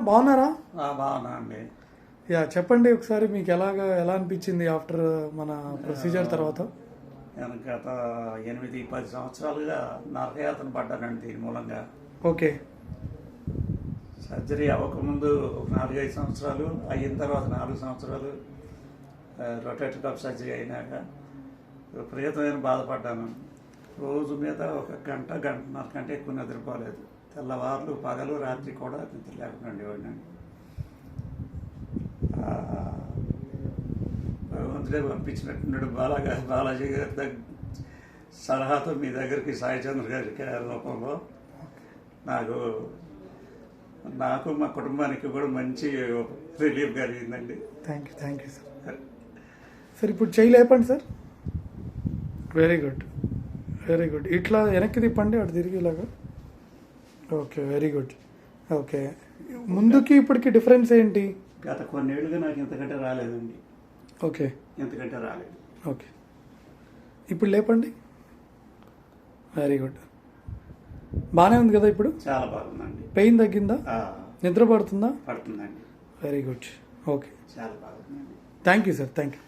బాగున్నారా? బాగున్నా అండి. యా చెప్పండి ఒకసారి, మీకు ఎలా అనిపించింది ఆఫ్టర్ మన ప్రొసీజర్ తర్వాత? నేను గత 8-10 సంవత్సరాలుగా నరకయాతన పడ్డానండి దీని మూలంగా. ఓకే. సర్జరీ అవ్వకముందు 4-5 సంవత్సరాలు, అయిన తర్వాత 4 సంవత్సరాలు, రొటేటర్ కప్ సర్జరీ అయినాక విపరీతమైన బాధపడ్డాను. రోజు మీద ఒక గంటన్నర కంటే ఎక్కువ నిద్రపోలేదు. తెల్లవారులు పగలు రాత్రి కూడా నిద్ర లేకుండా ఉండేవాడిని. భగవంతుడే పంపించినట్టున్నాడు బాలాజీ గారి సలహాతో మీ దగ్గరికి సాయి చంద్ర గారి రూపంలో నాకు మా కుటుంబానికి కూడా మంచి రిలీఫ్ కలిగిందండి. Thank you sir. సార్ ఇప్పుడు చేయి లేపండి సార్. Very good. ఇట్లా వెనక్కి తిప్పండి, అటు తిరిగి ఇలాగా. Okay, very good. ఓకే, ముందుకి ఇప్పటికి డిఫరెన్స్ ఏంటి? గత కొన్నేళ్ళుగా నాకు ఇంతకంటే రాలేదండి. ఓకే, ఇంతకంటే రాలేదు. ఓకే, ఇప్పుడు లేపండి. Very good. బాగానే ఉంది కదా ఇప్పుడు? చాలా బాగుందండి. పెయిన్ తగ్గిందా? నిద్ర పడుతుందా? పడుతుందండి. Very good. ఓకే, చాలా బాగుందండి. Thank you sir. Thank you.